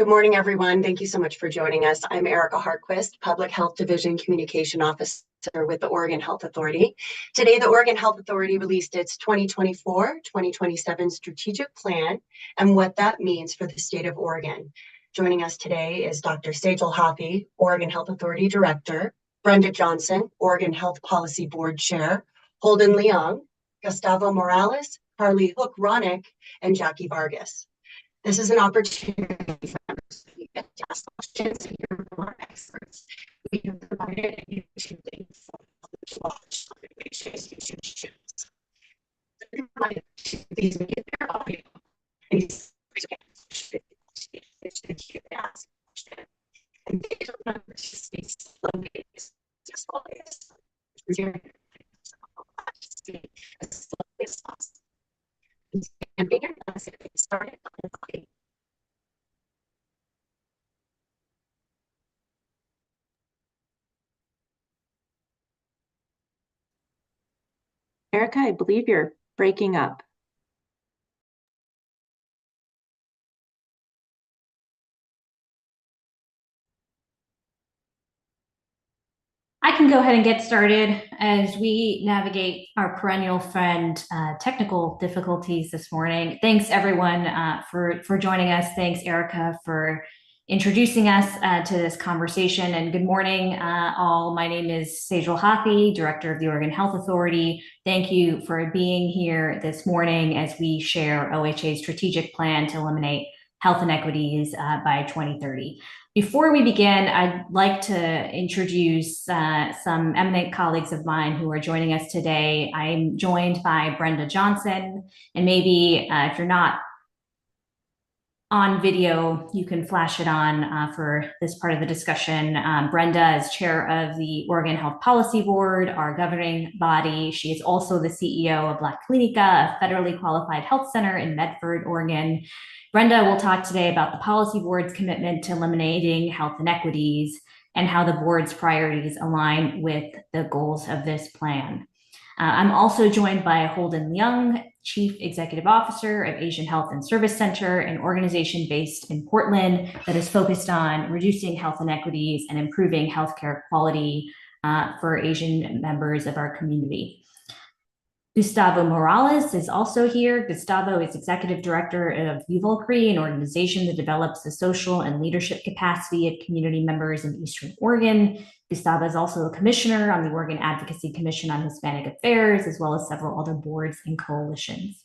Good morning, everyone. Thank you so much for joining us. I'm Erica Hartquist, Public Health Division Communication Officer with the Oregon Health Authority. Today, the Oregon Health Authority released its 2024-2027 strategic plan and what that means for the state of Oregon. Joining us today is Dr. Sejal Hathi, Oregon Health Authority Director, Brenda Johnson, Oregon Health Policy Board Chair, Holden Leong, Gustavo Morales, Carly Hook-Ronick, and Jackie Vargas. This is an opportunity for members to ask questions and hear from our experts. We have provided a YouTube link for public watch on OHA's YouTube channels. These may get their audio and these should ask a question. And they don't remember to speak slowly as slowly as possible. And being as if it started quickly. Erica, I believe you're breaking up. I can go ahead and get started as we navigate our perennial friend technical difficulties this morning. Thanks everyone for joining us. Thanks Erica for introducing us to this conversation, and good morning all. My name is Sejal Hathi, Director of the Oregon Health Authority. Thank you for being here this morning as we share OHA's strategic plan to eliminate health inequities by 2030. Before we begin, I'd like to introduce some eminent colleagues of mine who are joining us today. I'm joined by Brenda Johnson, and maybe if you're not on video, you can flash it on for this part of the discussion. Brenda is chair of the Oregon Health Policy Board, our governing body. She is also the CEO of La Clinica, a federally qualified health center in Medford, Oregon. Brenda will talk today about the policy board's commitment to eliminating health inequities and how the board's priorities align with the goals of this plan. I'm also joined by Holden Leong, Chief Executive Officer of Asian Health and Service Center, an organization based in Portland that is focused on reducing health inequities and improving healthcare quality for Asian members of our community. Gustavo Morales is also here. Gustavo is Executive Director of Uvalcree, an organization that develops the social and leadership capacity of community members in Eastern Oregon. Gustavo is also a commissioner on the Oregon Advocacy Commission on Hispanic Affairs, as well as several other boards and coalitions.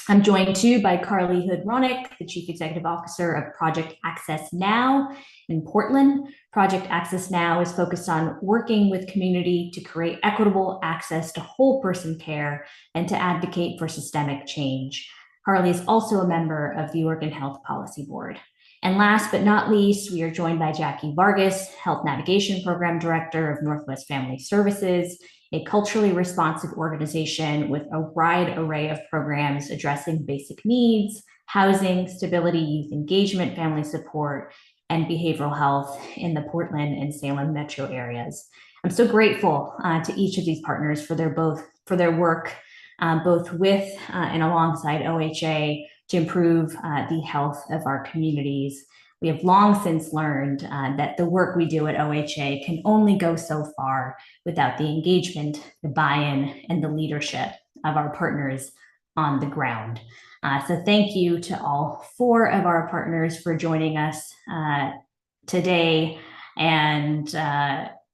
I'm joined too by Carly Hook-Ronick, the Chief Executive Officer of Project Access Now in Portland. Project Access Now is focused on working with community to create equitable access to whole person care and to advocate for systemic change. Carly is also a member of the Oregon Health Policy Board. And last but not least, we are joined by Jackie Vargas, Health Navigation Program Director of Northwest Family Services, a culturally responsive organization with a wide array of programs addressing basic needs, housing, stability, youth engagement, family support, and behavioral health in the Portland and Salem metro areas. I'm so grateful to each of these partners for their work, both with and alongside OHA to improve the health of our communities. We have long since learned that the work we do at OHA can only go so far without the engagement, the buy-in, and the leadership of our partners on the ground. So thank you to all 4 of our partners for joining us today and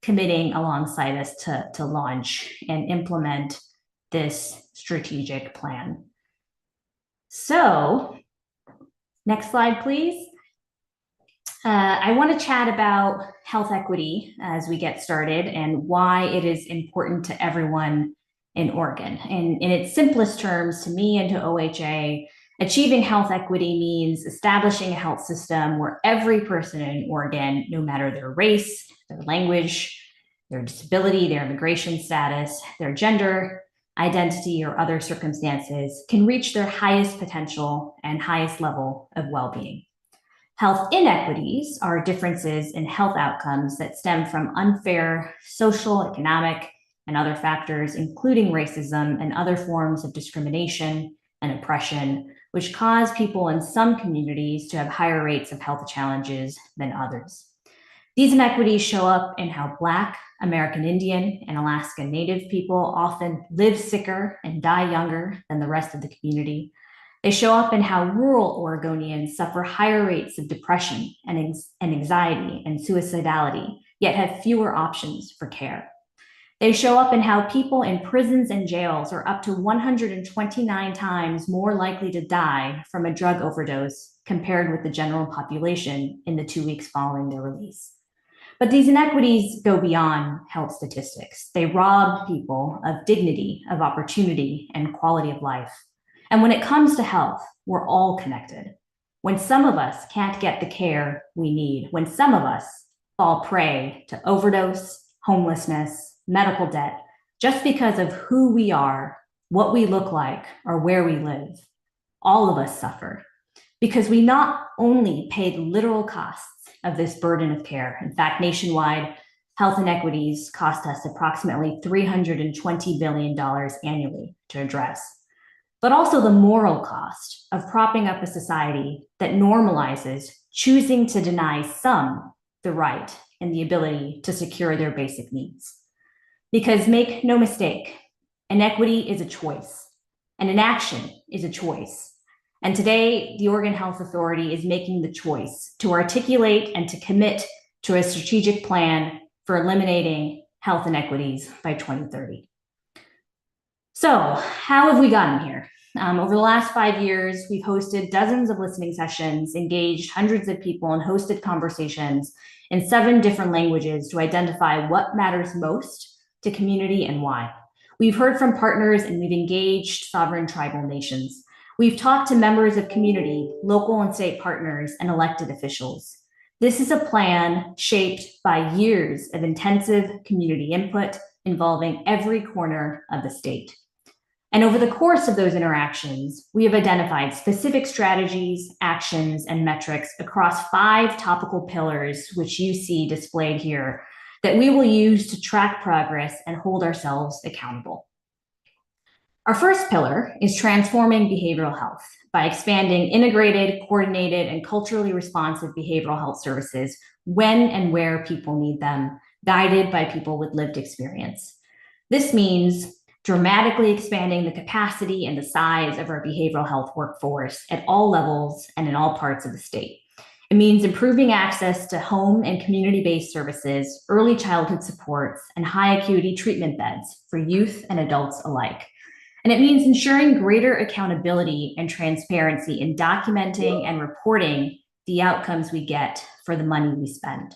committing alongside us to launch and implement this strategic plan. So, next slide, please. I want to chat about health equity as we get started and why it is important to everyone in Oregon. And in its simplest terms, to me and to OHA, achieving health equity means establishing a health system where every person in Oregon, no matter their race, their language, their disability, their immigration status, their gender, identity, or other circumstances, can reach their highest potential and highest level of well-being. Health inequities are differences in health outcomes that stem from unfair social, economic, and other factors, including racism and other forms of discrimination and oppression which cause people in some communities to have higher rates of health challenges than others. These inequities show up in how Black, American Indian, and Alaska Native people often live sicker and die younger than the rest of the community. They show up in how rural Oregonians suffer higher rates of depression and anxiety and suicidality, yet have fewer options for care. They show up in how people in prisons and jails are up to 129 times more likely to die from a drug overdose compared with the general population in the 2 weeks following their release. But these inequities go beyond health statistics. They rob people of dignity, of opportunity, and quality of life. And when it comes to health, we're all connected. When some of us can't get the care we need, when some of us fall prey to overdose, homelessness, medical debt, just because of who we are, what we look like, or where we live, all of us suffer. Because we not only pay the literal costs of this burden of care. In fact, nationwide, health inequities cost us approximately $320 billion annually to address, but also the moral cost of propping up a society that normalizes choosing to deny some the right and the ability to secure their basic needs. Because make no mistake, inequity is a choice, and inaction is a choice. And today, the Oregon Health Authority is making the choice to articulate and to commit to a strategic plan for eliminating health inequities by 2030. So, how have we gotten here? Over the last 5 years, we've hosted dozens of listening sessions, engaged hundreds of people, and hosted conversations in 7 different languages to identify what matters most to community and why. We've heard from partners and we've engaged sovereign tribal nations. We've talked to members of community, local and state partners, and elected officials. This is a plan shaped by years of intensive community input involving every corner of the state. And over the course of those interactions, we have identified specific strategies, actions, and metrics across 5 topical pillars, which you see displayed here, that we will use to track progress and hold ourselves accountable. Our first pillar is transforming behavioral health by expanding integrated, coordinated, and culturally responsive behavioral health services when and where people need them, guided by people with lived experience. This means dramatically expanding the capacity and the size of our behavioral health workforce at all levels and in all parts of the state. It means improving access to home and community-based services, early childhood supports, and high acuity treatment beds for youth and adults alike. And it means ensuring greater accountability and transparency in documenting and reporting the outcomes we get for the money we spend.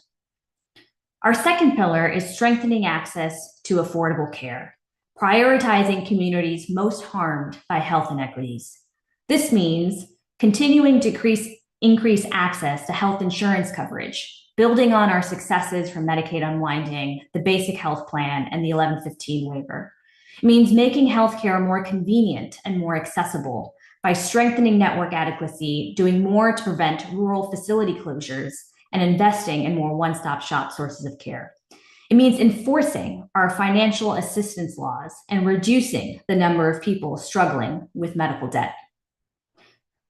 Our second pillar is strengthening access to affordable care, prioritizing communities most harmed by health inequities. This means continuing to increase access to health insurance coverage, building on our successes from Medicaid unwinding, the Basic Health Plan, and the 1115 waiver. It means making healthcare more convenient and more accessible by strengthening network adequacy, doing more to prevent rural facility closures, and investing in more one-stop shop sources of care. It means enforcing our financial assistance laws and reducing the number of people struggling with medical debt.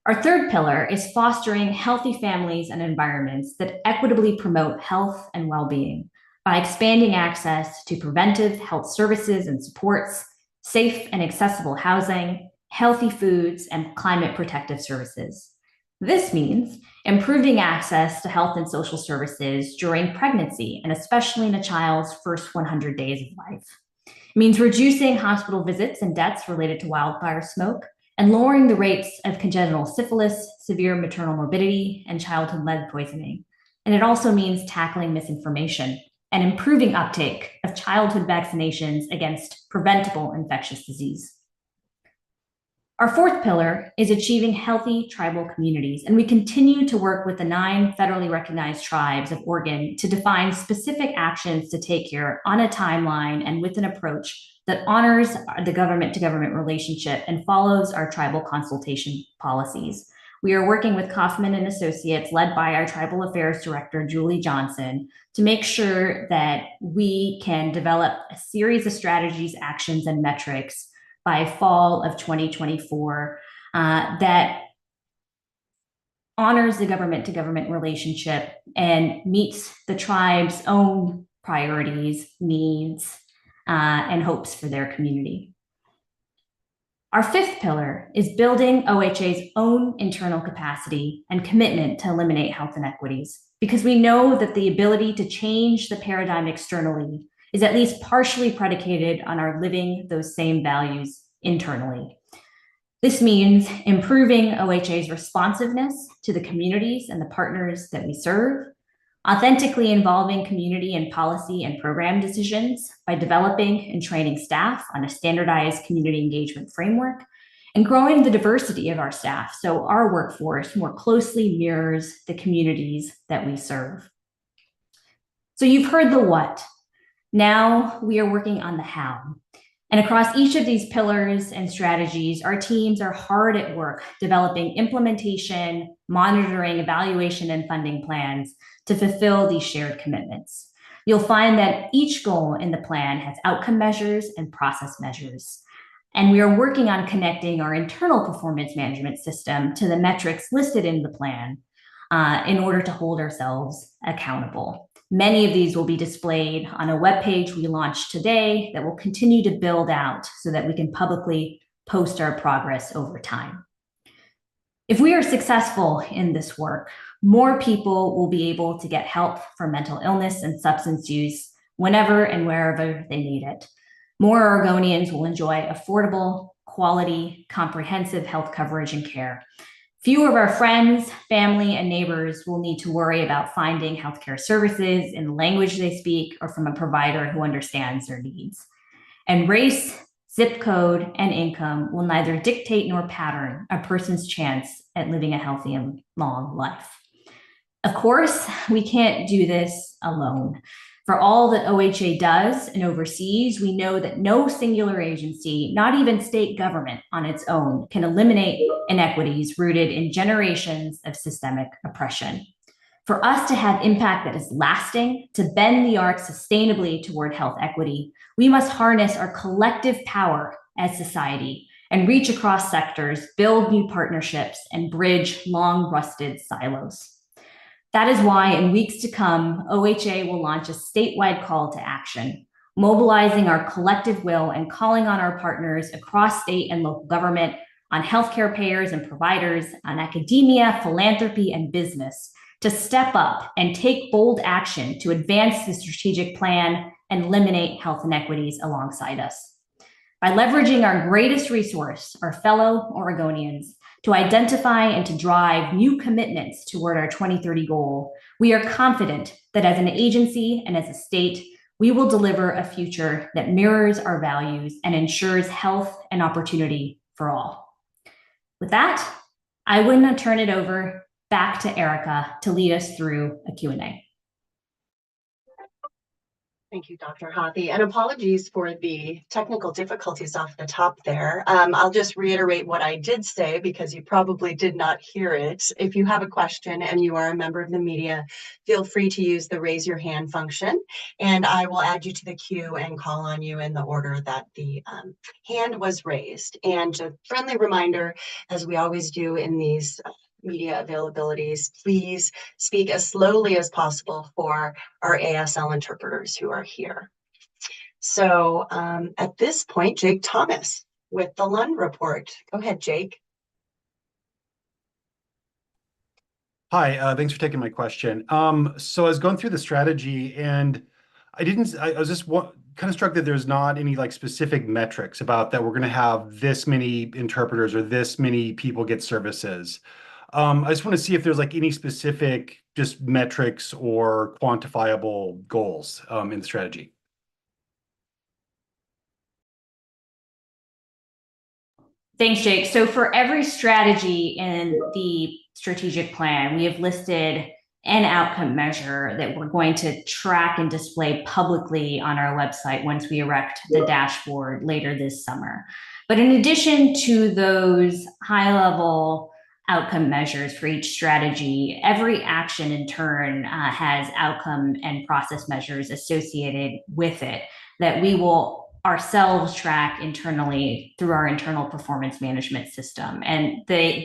Our third pillar is fostering healthy families and environments that equitably promote health and well-being by expanding access to preventive health services and supports, safe and accessible housing, healthy foods, and climate protective services. This means improving access to health and social services during pregnancy, and especially in a child's first 100 days of life. It means reducing hospital visits and deaths related to wildfire smoke, and lowering the rates of congenital syphilis, severe maternal morbidity, and childhood lead poisoning. And it also means tackling misinformation and improving uptake of childhood vaccinations against preventable infectious disease. Our fourth pillar is achieving healthy tribal communities, and we continue to work with the 9 federally recognized tribes of Oregon to define specific actions to take here on a timeline and with an approach that honors the government-to-government relationship and follows our tribal consultation policies. We are working with Kaufman and Associates, led by our Tribal Affairs Director, Julie Johnson, to make sure that we can develop a series of strategies, actions, and metrics by fall of 2024 that honors the government-to-government relationship and meets the tribe's own priorities, needs, and hopes for their community. Our fifth pillar is building OHA's own internal capacity and commitment to eliminate health inequities, because we know that the ability to change the paradigm externally is at least partially predicated on our living those same values internally. This means improving OHA's responsiveness to the communities and the partners that we serve, authentically involving community and policy and program decisions by developing and training staff on a standardized community engagement framework, and growing the diversity of our staff so our workforce more closely mirrors the communities that we serve. So you've heard the what. Now we are working on the how. And across each of these pillars and strategies, our teams are hard at work developing implementation, monitoring, evaluation, and funding plans to fulfill these shared commitments. You'll find that each goal in the plan has outcome measures and process measures. And we are working on connecting our internal performance management system to the metrics listed in the plan in order to hold ourselves accountable. Many of these will be displayed on a webpage we launched today that will continue to build out so that we can publicly post our progress over time. If we are successful in this work, more people will be able to get help for mental illness and substance use whenever and wherever they need it. More Oregonians will enjoy affordable, quality, comprehensive health coverage and care. Fewer of our friends, family, and neighbors will need to worry about finding healthcare services in the language they speak or from a provider who understands their needs. And race, zip code, and income will neither dictate nor pattern a person's chance at living a healthy and long life. Of course, we can't do this alone. For all that OHA does and oversees, we know that no singular agency, not even state government on its own, can eliminate inequities rooted in generations of systemic oppression. For us to have impact that is lasting, to bend the arc sustainably toward health equity, we must harness our collective power as society and reach across sectors, build new partnerships, and bridge long-rusted silos. That is why in weeks to come, OHA will launch a statewide call to action, mobilizing our collective will and calling on our partners across state and local government, on healthcare payers and providers, on academia, philanthropy, and business to step up and take bold action to advance the strategic plan and eliminate health inequities alongside us. By leveraging our greatest resource, our fellow Oregonians, to identify and to drive new commitments toward our 2030 goal, we are confident that as an agency and as a state, we will deliver a future that mirrors our values and ensures health and opportunity for all. With that, I would now turn it over back to Erica to lead us through a Q&A. Thank you, Dr. Hothi, and apologies for the technical difficulties off the top there. I'll just reiterate what I did say because you probably did not hear it. If you have a question and you are a member of the media, feel free to use the raise your hand function, and I will add you to the queue and call on you in the order that the hand was raised. And a friendly reminder, as we always do in these media availabilities, please speak as slowly as possible for our ASL interpreters who are here. So at this point, Jake Thomas with the Lund Report. Go ahead, Jake. Hi, thanks for taking my question. So I was going through the strategy and I was just kind of struck that there's not any like specific metrics about that we're going to have this many interpreters or this many people get services. I just want to see if there's like any specific just metrics or quantifiable goals in the strategy. Thanks, Jake. So for every strategy in the strategic plan, we have listed an outcome measure that we're going to track and display publicly on our website once we erect the dashboard later this summer. But in addition to those high-level outcome measures for each strategy, every action in turn has outcome and process measures associated with it that we will ourselves track internally through our internal performance management system. And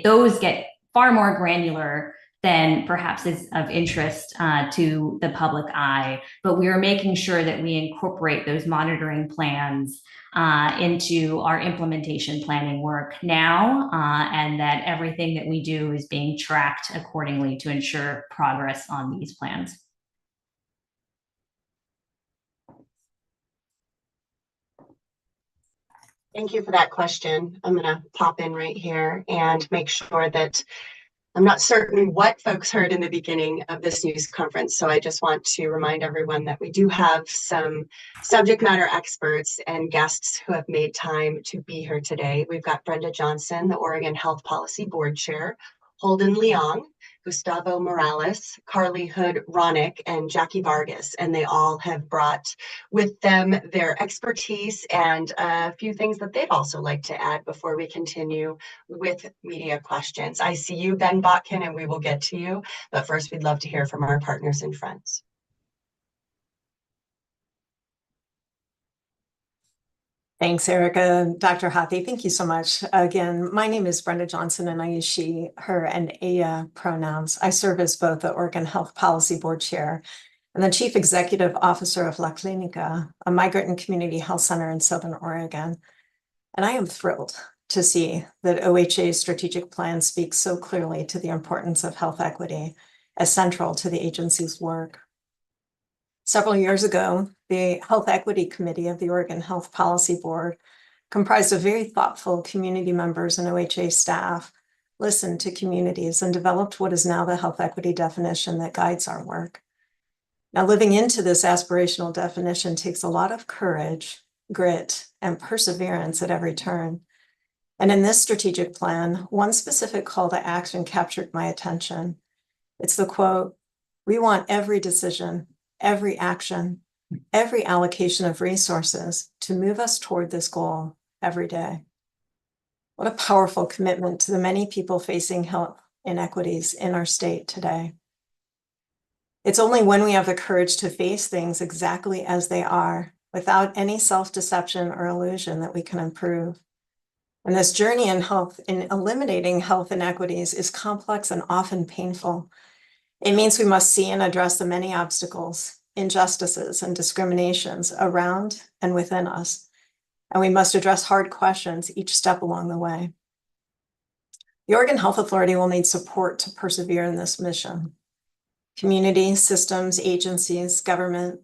those get far more granular than perhaps is of interest to the public eye. But we are making sure that we incorporate those monitoring plans into our implementation planning work now, and that everything that we do is being tracked accordingly to ensure progress on these plans. Thank you for that question. I'm going to pop in right here and make sure that I'm not certain what folks heard in the beginning of this news conference, so I just want to remind everyone that we do have some subject matter experts and guests who have made time to be here today. We've got Brenda Johnson, the Oregon Health Policy Board Chair, Holden Leong, Gustavo Morales, Carly Hood-Ronick, and Jackie Vargas, and they all have brought with them their expertise and a few things that they'd also like to add before we continue with media questions. I see you, Ben Botkin, and we will get to you, but first we'd love to hear from our partners and friends. Thanks, Erica. Dr. Hathi, thank you so much. Again, my name is Brenda Johnson, and I use she, her, and Aya pronouns. I serve as both the Oregon Health Policy Board Chair and the Chief Executive Officer of La Clinica, a migrant and community health center in Southern Oregon. And I am thrilled to see that OHA's strategic plan speaks so clearly to the importance of health equity as central to the agency's work. Several years ago, the Health Equity Committee of the Oregon Health Policy Board, comprised of very thoughtful community members and OHA staff, listened to communities and developed what is now the health equity definition that guides our work. Now, living into this aspirational definition takes a lot of courage, grit, and perseverance at every turn. And in this strategic plan, one specific call to action captured my attention. It's the quote, "We want every decision, every action, every allocation of resources to move us toward this goal every day." What a powerful commitment to the many people facing health inequities in our state today. It's only when we have the courage to face things exactly as they are, without any self-deception or illusion, that we can improve. And this journey in health, in eliminating health inequities, is complex and often painful. It means we must see and address the many obstacles, injustices, and discriminations around and within us. And we must address hard questions each step along the way. The Oregon Health Authority will need support to persevere in this mission. Community, systems, agencies, government,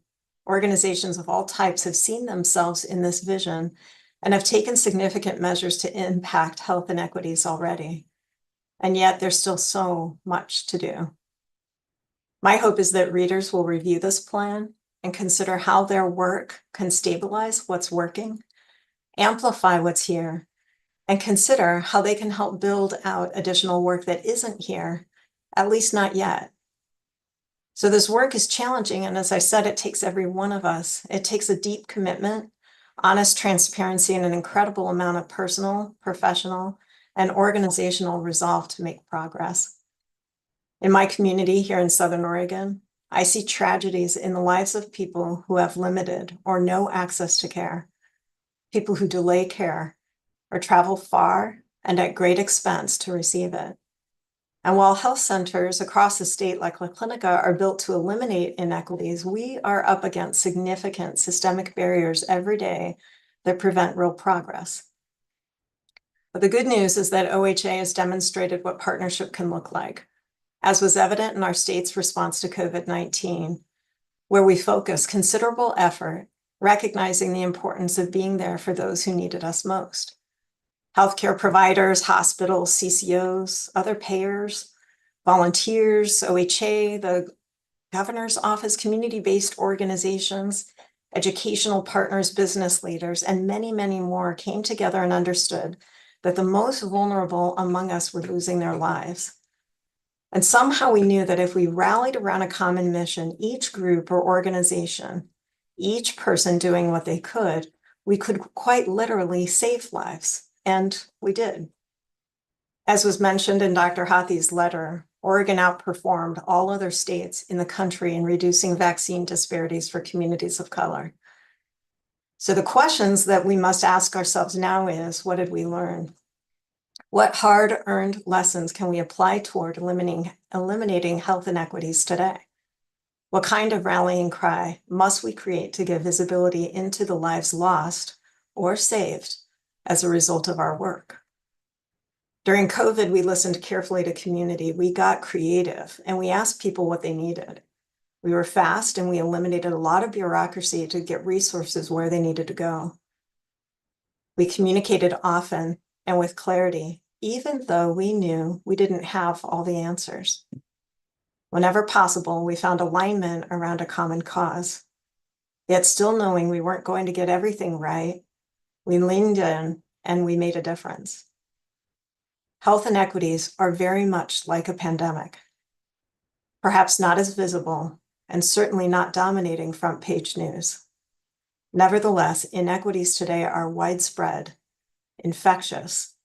organizations of all types have seen themselves in this vision and have taken significant measures to impact health inequities already. And yet there's still so much to do. My hope is that readers will review this plan and consider how their work can stabilize what's working, amplify what's here, and consider how they can help build out additional work that isn't here, at least not yet. So this work is challenging, and as I said, it takes every one of us. It takes a deep commitment, honest transparency, and an incredible amount of personal, professional, and organizational resolve to make progress. In my community here in Southern Oregon, I see tragedies in the lives of people who have limited or no access to care, people who delay care or travel far and at great expense to receive it. And while health centers across the state like La Clinica are built to eliminate inequities, we are up against significant systemic barriers every day that prevent real progress. But the good news is that OHA has demonstrated what partnership can look like, as was evident in our state's response to COVID-19, where we focused considerable effort recognizing the importance of being there for those who needed us most. Healthcare providers, hospitals, CCOs, other payers, volunteers, OHA, the governor's office, community-based organizations, educational partners, business leaders, and many, many more came together and understood that the most vulnerable among us were losing their lives. And somehow we knew that if we rallied around a common mission, each group or organization, each person doing what they could, we could quite literally save lives. And we did. As was mentioned in Dr. Hathi's letter, Oregon outperformed all other states in the country in reducing vaccine disparities for communities of color. So the questions that we must ask ourselves now is, what did we learn? What hard-earned lessons can we apply toward eliminating health inequities today? What kind of rallying cry must we create to give visibility into the lives lost or saved as a result of our work? During COVID, we listened carefully to community. We got creative and we asked people what they needed. We were fast and we eliminated a lot of bureaucracy to get resources where they needed to go. We communicated often and with clarity, even though we knew we didn't have all the answers. Whenever possible, we found alignment around a common cause. Yet still knowing we weren't going to get everything right, we leaned in and we made a difference. Health inequities are very much like a pandemic. Perhaps not as visible and certainly not dominating front page news. Nevertheless, inequities today are widespread, infectious,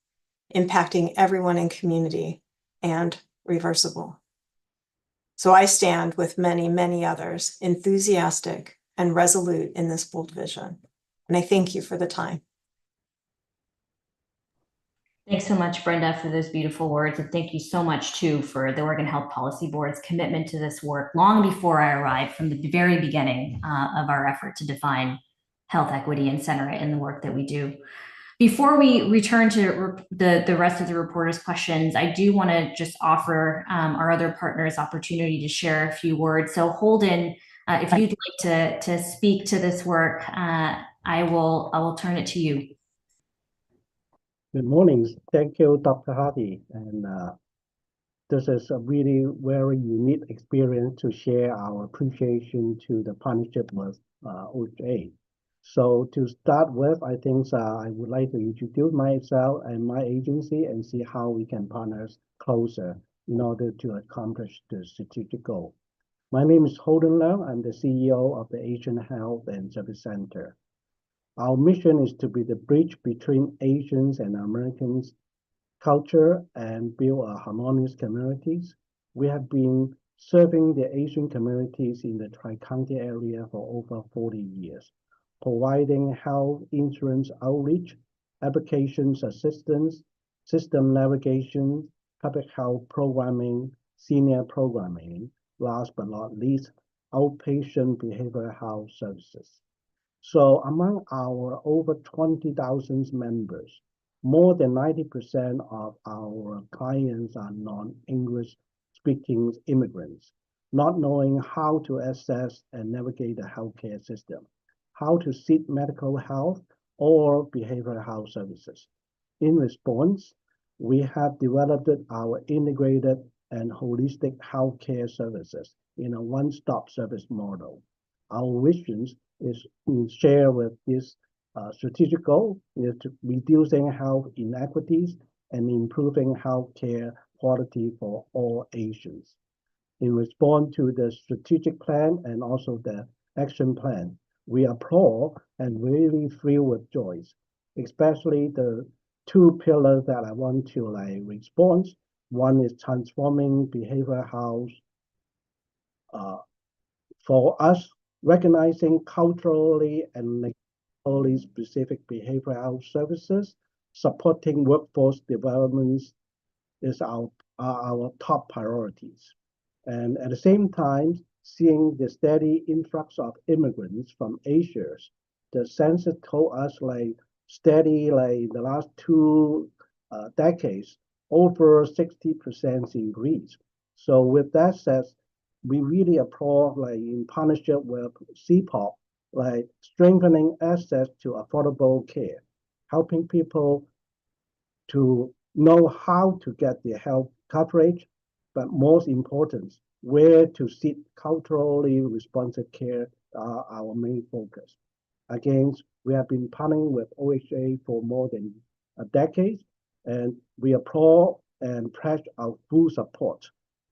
impacting everyone in community, and reversible. So I stand with many, many others, enthusiastic and resolute in this bold vision. And I thank you for the time. Thanks so much, Brenda, for those beautiful words. And thank you so much, too, for the Oregon Health Policy Board's commitment to this work long before I arrived, from the very beginning of our effort to define health equity and center it in the work that we do. Before we return to the rest of the reporters' questions, I do want to just offer our other partners opportunity to share a few words. So Holden, if you'd like to speak to this work, I will turn it to you. Good morning. Thank you, Dr. Hardy. And this is a really very unique experience to share our appreciation to the partnership with OHA. So to start with, I think I would like to introduce myself and my agency and see how we can partner closer in order to accomplish the strategic goal. My name is Holden Leung. I'm the CEO of the Asian Health and Service Center. Our mission is to be the bridge between Asians and Americans' culture and build a harmonious communities. We have been serving the Asian communities in the Tri-County area for over 40 years, providing health insurance outreach, applications assistance, system navigation, public health programming, senior programming, last but not least, outpatient behavioral health services. So among our over 20,000 members, more than 90% of our clients are non-English speaking immigrants, not knowing how to access and navigate the healthcare system, how to seek medical health or behavioral health services. In response, we have developed our integrated and holistic healthcare services in a one-stop service model. Our visions is share with this strategic goal is to reducing health inequities and improving healthcare quality for all Asians. In response to the strategic plan and also the action plan, we applaud and really thrilled with joy, especially the two pillars that I want to respond. One is transforming behavioral health for us, recognizing culturally and legally specific behavioral health services, supporting workforce developments is our top priorities. And at the same time, seeing the steady influx of immigrants from Asia, the census told us steady in the last two decades, over 60% increase. So with that said, we really applaud in partnership with CPOP, strengthening access to affordable care, helping people to know how to get their health coverage, but most important, where to seek culturally responsive care are our main focus. Again, we have been partnering with OHA for more than a decade, and we applaud and pledge our full support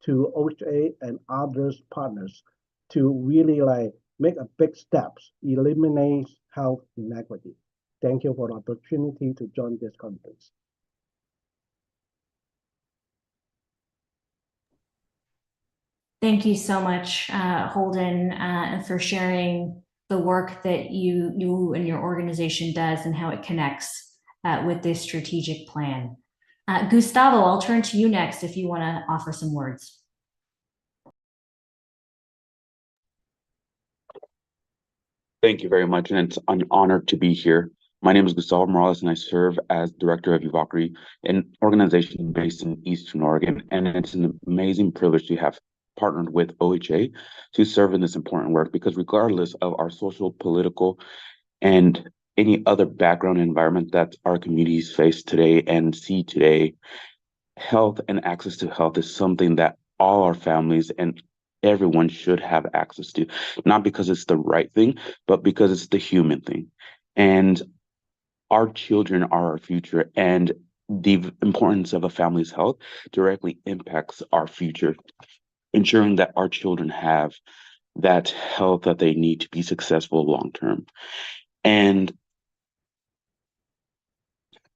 to OHA and others partners to really make a big steps, eliminate health inequity. Thank you for the opportunity to join this conference. Thank you so much, Holden, for sharing the work that you and your organization does and how it connects with this strategic plan. Gustavo, I'll turn to you next if you want to offer some words. Thank you very much, and it's an honor to be here. My name is Gustavo Morales, and I serve as Director of Evocry, an organization based in Eastern Oregon, and it's an amazing privilege to have partnered with OHA to serve in this important work, because regardless of our social, political, and any other background environment that our communities face today and see today, health and access to health is something that all our families and everyone should have access to, not because it's the right thing, but because it's the human thing. And our children are our future, and the importance of a family's health directly impacts our future, ensuring that our children have that health that they need to be successful long term. And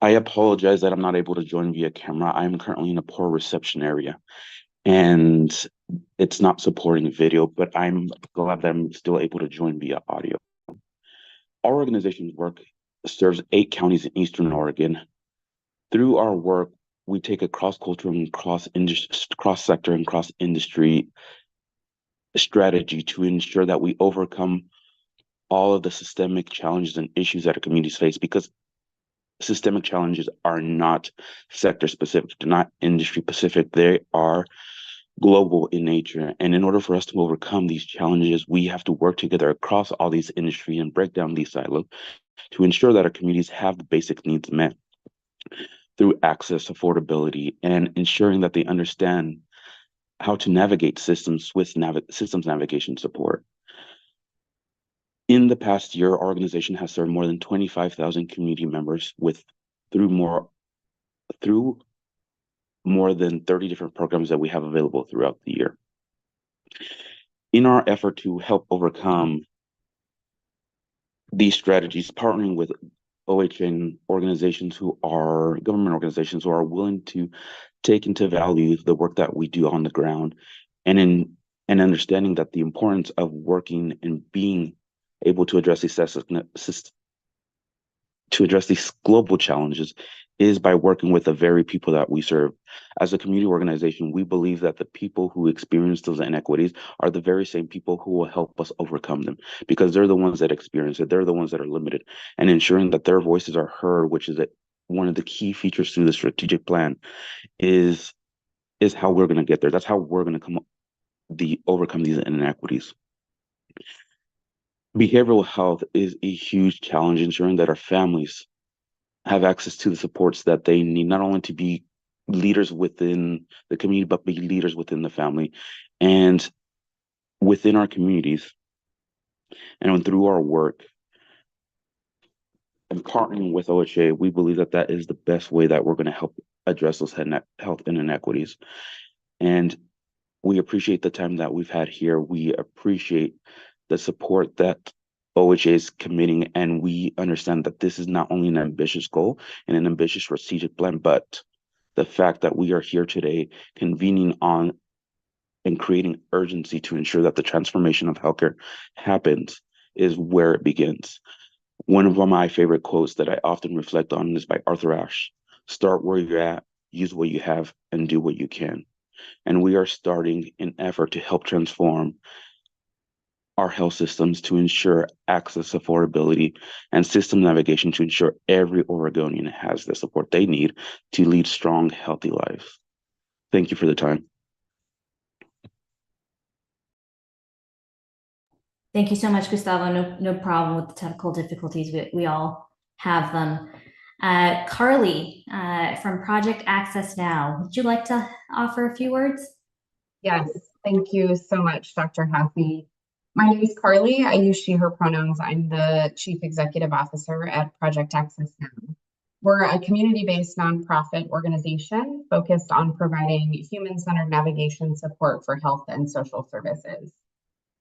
I apologize that I'm not able to join via camera. I'm currently in a poor reception area, and it's not supporting video, but I'm glad that I'm still able to join via audio. Our organization's work serves 8 counties in Eastern Oregon. Through our work, we take a cross-cultural and cross-sector and cross-industry strategy to ensure that we overcome all of the systemic challenges and issues that our communities face, because systemic challenges are not sector specific, they're not industry specific, they are global in nature. And in order for us to overcome these challenges, we have to work together across all these industries and break down these silos to ensure that our communities have the basic needs met through access, affordability, and ensuring that they understand how to navigate systems with systems navigation support. In the past year, our organization has served more than 25,000 community members through more than 30 different programs that we have available throughout the year. In our effort to help overcome these strategies, partnering with OHA organizations government organizations who are willing to take into value the work that we do on the ground, and understanding that the importance of working and being able to address these global challenges is by working with the very people that we serve. As a community organization, we believe that the people who experience those inequities are the very same people who will help us overcome them, because they're the ones that experience it, they're the ones that are limited, and ensuring that their voices are heard, which is one of the key features through the strategic plan, is how we're going to get there. That's how we're going to overcome these inequities. Behavioral health is a huge challenge, ensuring that our families have access to the supports that they need, not only to be leaders within the community, but be leaders within the family and within our communities. And through our work and partnering with OHA, we believe that that is the best way that we're going to help address those health inequities. And we appreciate the time that we've had here. We appreciate the support that OHA is committing, and we understand that this is not only an ambitious goal and an ambitious strategic plan, but the fact that we are here today convening on and creating urgency to ensure that the transformation of healthcare happens is where it begins. One of my favorite quotes that I often reflect on is by Arthur Ashe: "Start where you're at, use what you have, and do what you can." And we are starting an effort to help transform our health systems to ensure access, affordability, and system navigation to ensure every Oregonian has the support they need to lead strong, healthy lives. Thank you for the time. Thank you so much, Gustavo. No problem with the technical difficulties. We all have them. Carly, from Project Access Now, would you like to offer a few words? Yes, thank you so much, Dr. Hathi. My name is Carly. I use she, her pronouns. I'm the Chief Executive Officer at Project Access Now. We're a community-based nonprofit organization focused on providing human-centered navigation support for health and social services.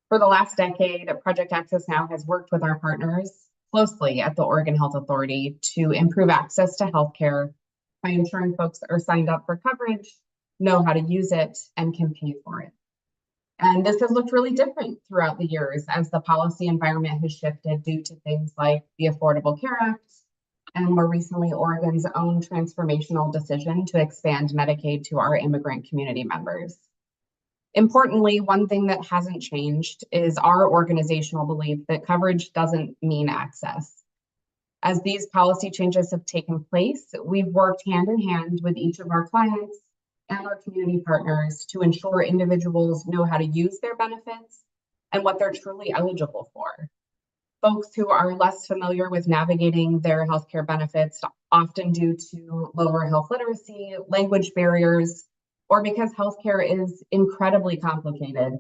For the last decade, Project Access Now has worked with our partners closely at the Oregon Health Authority to improve access to healthcare by ensuring folks are signed up for coverage, know how to use it, and can pay for it. And this has looked really different throughout the years as the policy environment has shifted due to things like the Affordable Care Act and more recently, Oregon's own transformational decision to expand Medicaid to our immigrant community members. Importantly, one thing that hasn't changed is our organizational belief that coverage doesn't mean access. As these policy changes have taken place, we've worked hand in hand with each of our clients and our community partners to ensure individuals know how to use their benefits and what they're truly eligible for. Folks who are less familiar with navigating their healthcare benefits, often due to lower health literacy, language barriers, or because healthcare is incredibly complicated,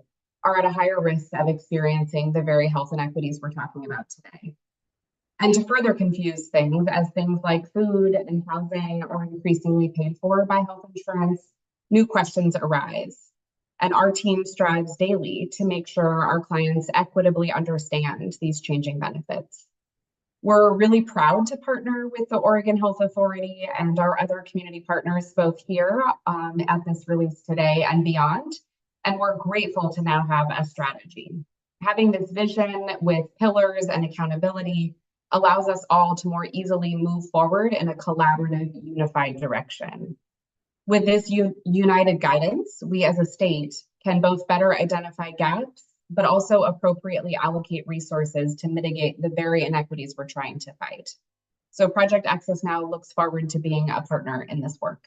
are at a higher risk of experiencing the very health inequities we're talking about today. And to further confuse things, as things like food and housing are increasingly paid for by health insurance, new questions arise. And our team strives daily to make sure our clients equitably understand these changing benefits. We're really proud to partner with the Oregon Health Authority and our other community partners, both here at this release today and beyond. And we're grateful to now have a strategy. Having this vision with pillars and accountability allows us all to more easily move forward in a collaborative, unified direction. With this united guidance, we as a state can both better identify gaps, but also appropriately allocate resources to mitigate the very inequities we're trying to fight. So Project Access Now looks forward to being a partner in this work.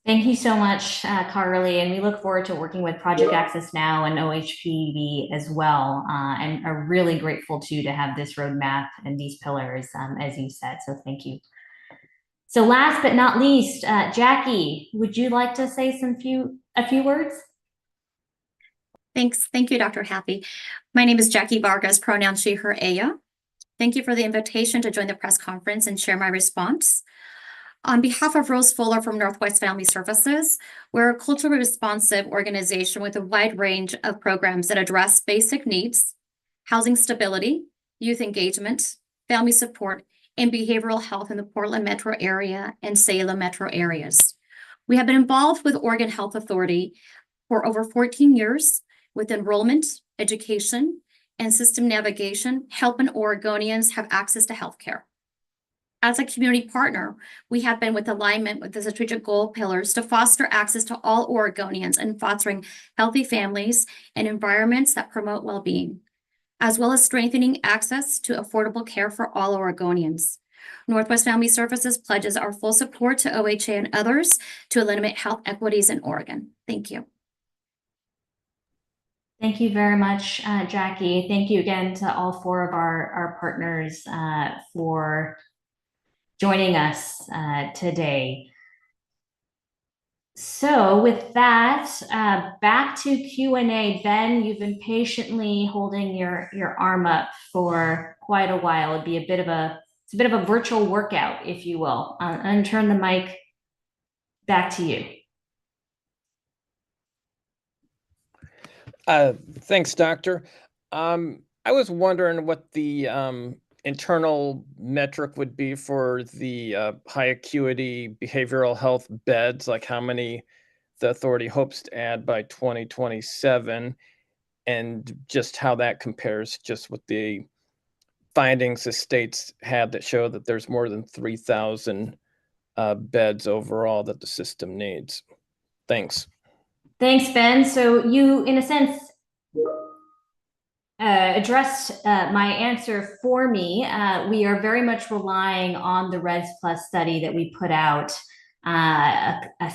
Thank you so much, Carly, and we look forward to working with Project Access Now and OHPV as well, and are really grateful too to have this roadmap and these pillars, as you said, so thank you. So last but not least, Jackie, would you like to say a few words? Thanks. Thank you, Dr. Happy. My name is Jackie Vargas, pronoun she, her, ella. Thank you for the invitation to join the press conference and share my response. On behalf of Rose Fuller from Northwest Family Services, we're a culturally responsive organization with a wide range of programs that address basic needs, housing stability, youth engagement, family support, and behavioral health in the Portland metro area and Salem metro areas. We have been involved with Oregon Health Authority for over 14 years with enrollment, education, and system navigation, helping Oregonians have access to healthcare. As a community partner, we have been with alignment with the strategic goal pillars to foster access to all Oregonians and fostering healthy families and environments that promote well-being, as well as strengthening access to affordable care for all Oregonians. Northwest Family Services pledges our full support to OHA and others to eliminate health equities in Oregon. Thank you. Thank you very much, Jackie. Thank you again to all four of our partners for joining us today. So with that, back to Q&A. Ben, you've been patiently holding your arm up for quite a while. It's a bit of a virtual workout, if you will. And turn the mic back to you. Thanks, Doctor. I was wondering what the internal metric would be for the high acuity behavioral health beds, like how many the authority hopes to add by 2027, and just how that compares just with the findings the states had that show that there's more than 3,000 beds overall that the system needs. Thanks. Thanks, Ben. So you, in a sense, addressed my answer for me. We are very much relying on the Res Plus study that we put out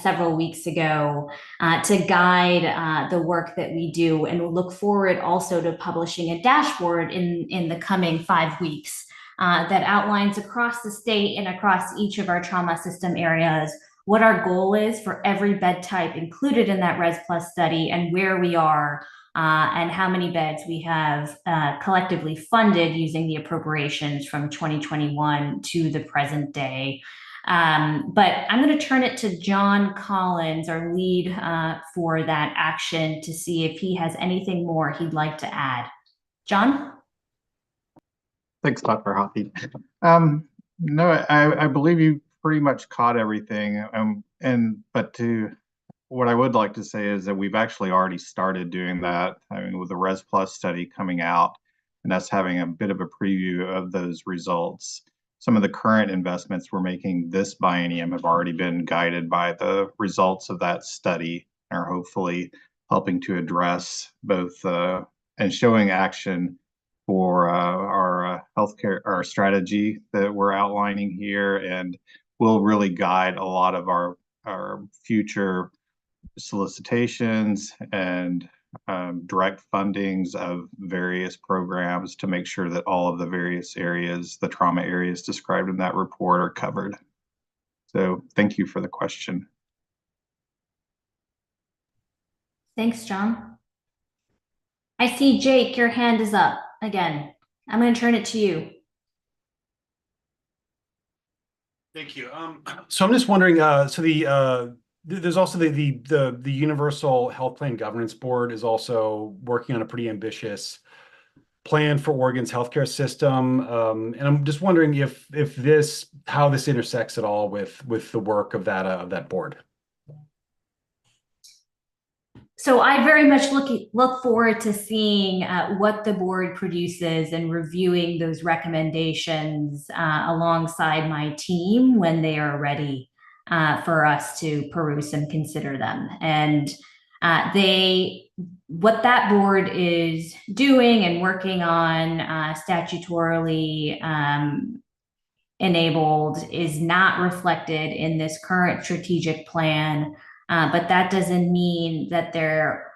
several weeks ago to guide the work that we do, and we'll look forward also to publishing a dashboard in the coming 5 weeks that outlines across the state and across each of our trauma system areas what our goal is for every bed type included in that Res Plus study and where we are and how many beds we have collectively funded using the appropriations from 2021 to the present day. But I'm going to turn it to John Collins, our lead for that action, to see if he has anything more he'd like to add. John? Thanks, Dr. Hoppy. No, I believe you pretty much caught everything. But what I would like to say is that we've actually already started doing that. I mean, with the Res Plus study coming out, and us having a bit of a preview of those results. Some of the current investments we're making this biennium have already been guided by the results of that study, and are hopefully helping to address both and showing action for our healthcare, our strategy that we're outlining here, and will really guide a lot of our future solicitations and direct fundings of various programs to make sure that all of the various areas, the trauma areas described in that report, are covered. So thank you for the question. Thanks, John. I see Jake, your hand is up again. I'm going to turn it to you. Thank you. So I'm just wondering, there's also the Universal Health Plan Governance Board is also working on a pretty ambitious plan for Oregon's healthcare system, and I'm just wondering if how this intersects at all with the work of that board. So I very much look forward to seeing what the board produces and reviewing those recommendations alongside my team when they are ready for us to peruse and consider them. And what that board is doing and working on statutorily enabled is not reflected in this current strategic plan. But that doesn't mean that their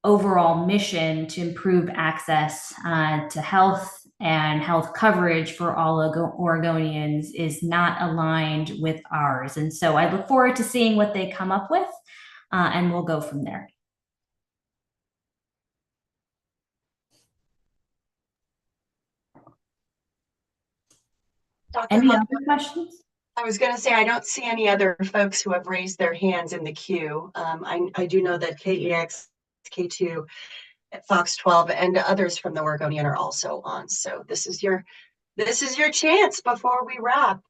overall mission to improve access to health and health coverage for all Oregonians is not aligned with ours. And so I look forward to seeing what they come up with, and we'll go from there. Any other questions? I was going to say, I don't see any other folks who have raised their hands in the queue. I do know that KEX, K2, Fox 12, and others from the Oregonian are also on. So this is your chance before we wrap.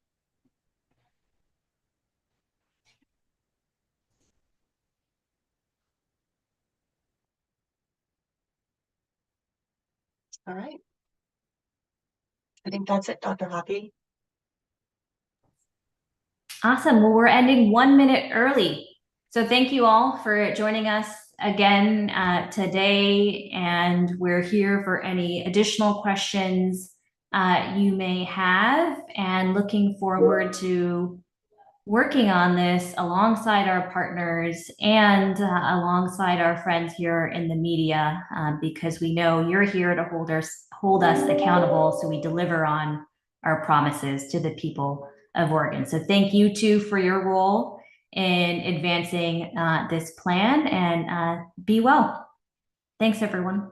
All right. I think that's it, Dr. Hoppy. Awesome. Well, we're ending 1 minute early. So thank you all for joining us again today. And we're here for any additional questions you may have, and looking forward to working on this alongside our partners and alongside our friends here in the media, because we know you're here to hold us accountable so we deliver on our promises to the people of Oregon. So thank you too for your role in advancing this plan, and be well. Thanks, everyone.